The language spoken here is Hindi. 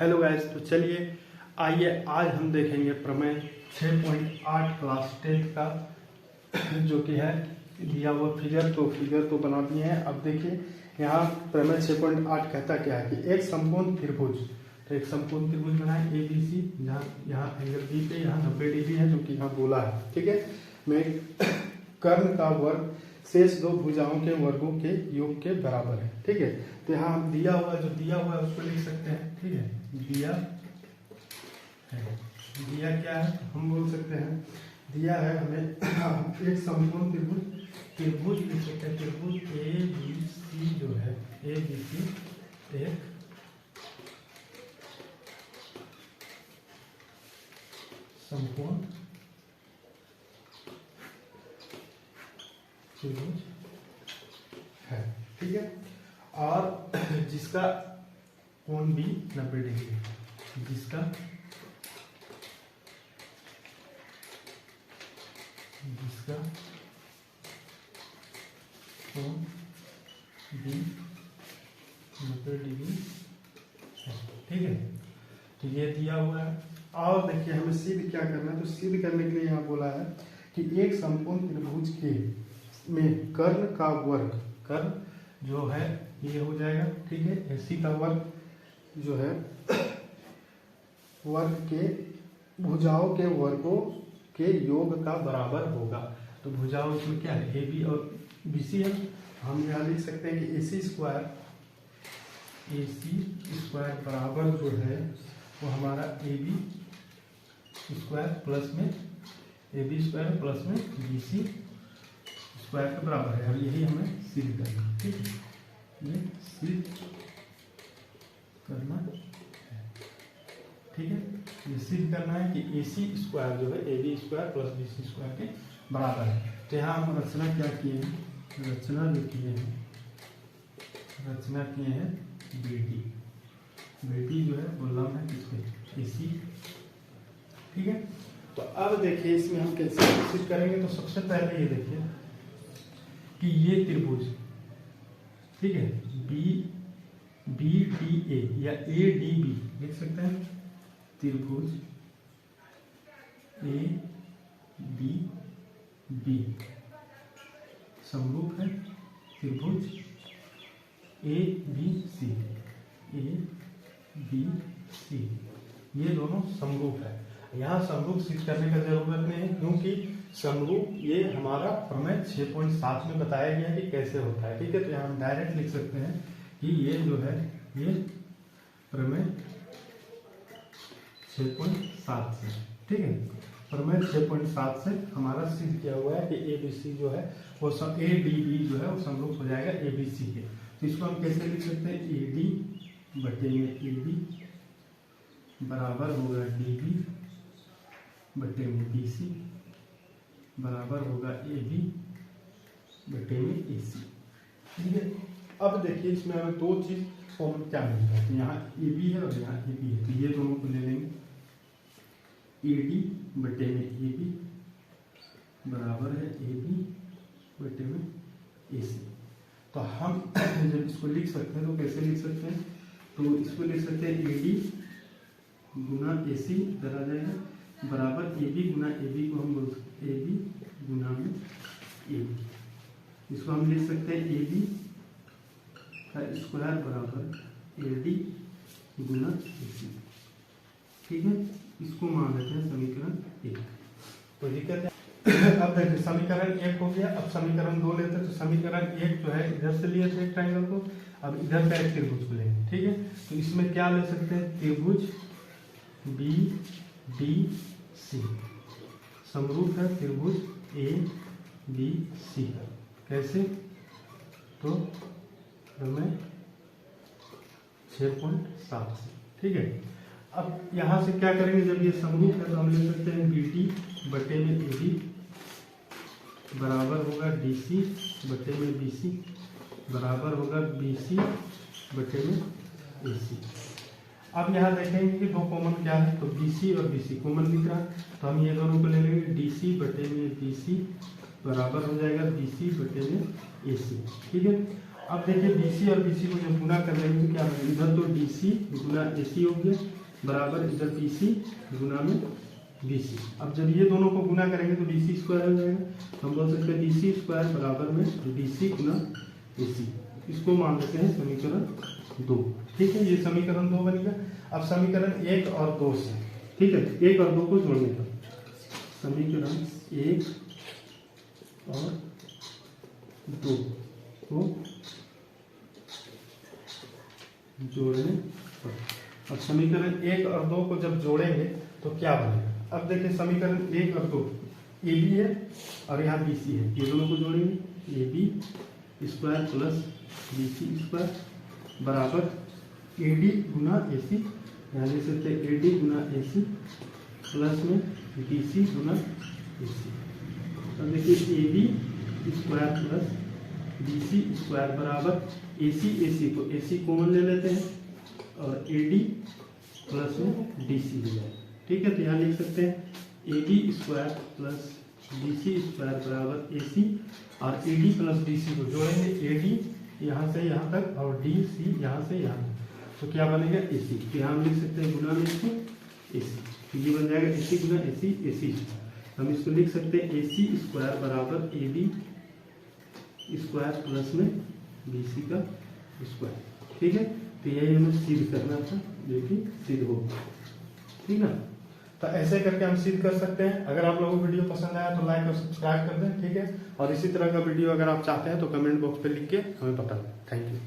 हेलो गाइस, तो चलिए आइए आज हम देखेंगे प्रमेय 6.8 क्लास 10 का जो कि है दिया हुआ फिगर तो बना दिए हैं। अब देखिए यहाँ प्रमेय 6.8 कहता क्या है कि एक समकोण त्रिभुज, तो एक समकोण त्रिभुज बनाए ए बी सी, जहाँ यहाँ एंगल बी पे यहाँ 90 डिग्री है जो कि यहाँ गोला है, ठीक है। में कर्ण का वर्ग शेष दो भुजाओं के वर्गों के योग के बराबर है, ठीक है। तो यहाँ हम दिया हुआ है उसको लिख सकते हैं, ठीक है। दिया क्या है हम बोल सकते हैं, दिया है हमें एक समकोण त्रिभुज लिख सकते हैं। त्रिभुज ए बी सी जो है ए बी सी एक समकोण त्रिभुज है, ठीक है। और जिसका कोण भी 90 डिग्री है, जिसका कोण भी 90 डिग्री है, ठीक है। तो ये दिया हुआ है। और देखिए हमें सिद्ध क्या करना है, तो सिद्ध करने के लिए यहाँ बोला है कि एक समकोण त्रिभुज के में कर्ण का वर्ग, कर्ण जो है ये हो जाएगा, ठीक है। एसी का वर्ग जो है वर्ग के भुजाओं के वर्गों के योग का बराबर होगा। तो भुजाओं इसमें क्या है, ए बी और बी सी है। हम यहाँ लिख सकते हैं कि ए सी स्क्वायर बराबर जो है वो हमारा ए बी स्क्वायर प्लस में ए बी स्क्वायर प्लस में बी सी स्क्वायर के बराबर है। अब यही हमें सिद्ध करना है, ठीक है। ये सिद्ध करना है, ठीक है। ये सिद्ध करना है कि ए सी स्क्वायर जो है a b square plus b c square के बराबर है। तो यहाँ हम रचना क्या किए हैं, रचना किए हैं बेटी जो है वो लंब है किसके, ए सी, ठीक है। तो अब देखिए इसमें हम कैसे सिद्ध करेंगे। तो सबसे पहले ये देखिए कि ये त्रिभुज, ठीक है, बी डी ए या ए डी बी लिख सकते हैं। त्रिभुज ए डी बी समरूप है त्रिभुज ए बी सी, ये दोनों समरूप है। यहाँ समरूप सिद्ध करने का जरूरत नहीं है, क्योंकि समरूप ये हमारा प्रमेय 6.7 में बताया गया है कि कैसे होता है, ठीक है। तो यहाँ हम डायरेक्ट लिख सकते हैं कि ये जो है ये प्रमेय 6.7 से, ठीक है। प्रमेय 6.7 से हमारा सिद्ध किया हुआ है कि ए बी सी जो है वो सब ए डी बी जो है वो समरूप हो जाएगा ए बी सी के। तो इसको हम कैसे लिख सकते हैं, ए डी बटे में ए बी बराबर होगा डी बी बटे में बी सी बराबर होगा ए बी बटे में ए सी, ठीक है। अब देखिए इसमें हमें दो चीज कॉमन क्या मिलता है, तो यहाँ ए बी है और यहाँ ए बी है, तो ये दोनों को ले लेंगे। ए डी बटे में ए बी बराबर है ए बी बटे में ए सी। तो हम जब इसको लिख सकते हैं तो कैसे लिख सकते हैं, तो इसको लिख सकते हैं ए डी गुना ए सी इधर आ जाएगा बराबर A B Guna A B को हम बोल सकते हैं ए बी गुना में ए बी। इसको हम लिख सकते हैं ए बी का स्क्वायर बराबर ए डी गुना ए सी, ठीक है। इसको मान लेते हैं समीकरण 1, कोई दिक्कत है। अब देखिए समीकरण 1 हो गया। अब समीकरण 2 लेते हैं। तो समीकरण 1 जो है इधर से लिए थे ट्रायंगल को, अब इधर का एक त्रिभुज को लेंगे, ठीक है। तो इसमें क्या ले सकते हैं, त्रिभुज बी डी सी समरूप है त्रिभुज ए बी सी का। कैसे, तो हमें 6.7 से, ठीक है। अब यहाँ से क्या करेंगे, जब ये समरूप है तो हम ले सकते हैं बी डी बटे में ए बी बराबर होगा डी सी बटे में बी सी बराबर होगा बी सी बटे में ए सी। अब यहाँ देखेंगे कि दो कॉमन क्या है, तो बी सी और बी सी कॉमन दिख रहा है, तो हम ये दोनों को ले लेंगे। डी सी बटे में बी सी बराबर हो जाएगा बी सी बटे में ए सी, ठीक है। अब देखिए BC और BC को जब गुना कर लेंगे तो क्या बनेगा, इधर तो DC गुना AC हो गया बराबर इधर BC गुना में BC। अब जब ये दोनों को गुना करेंगे तो DC स्क्वायर हो जाएगा, हम बोल सकते हैं DC स्क्वायर बराबर में DC गुना AC। इसको मान लेते हैं समीकरण 2। ठीक है, ये समीकरण 2 बन गया। अब समीकरण 1 और 2 से, ठीक है, 1 और 2 को जोड़ने पर समीकरण 1 और 2 को जोड़ने पर, अब समीकरण 1 और 2 को जब जोड़ेंगे तो क्या बनेगा। अब देखिए समीकरण 1 और 2 AB है और यहाँ BC है, ये दोनों को जोड़ेंगे AB square plus BC square बराबर AD गुना AC, यहाँ लिख सकते हैं AD गुना AC प्लस में BC गुना AC। अब देखिए AB square plus BC square बराबर AC को AC कॉमन ले लेते हैं और AD प्लस में DC हो जाएगा। ठीक है, तो यहाँ लिख सकते हैं AB square plus BC square बराबर AC और AD प्लस DC को जोड़ेंगे, AD यहाँ से यहाँ तक और DC यहाँ से यहाँ तक, तो क्या बनेगा AC। तो यहाँ हम लिख सकते हैं गुना में इसको AC, तो ये बन जाएगा AC गुना AC स्क्वायर। हम इसको लिख सकते हैं AC स्क्वायर बराबर AB स्क्वायर प्लस में BC का स्क्वायर। ठीक है, तो यही हमें सिद्ध करना था, जो कि सिद्ध हो। ठीक है, तो ऐसे करके हम सिद्ध कर सकते हैं। अगर आप लोगों को वीडियो पसंद आया तो लाइक और सब्सक्राइब कर दें। ठीक है, और इसी तरह का वीडियो अगर आप चाहते हैं तो कमेंट बॉक्स पे लिख के हमें बता दें। Thank you.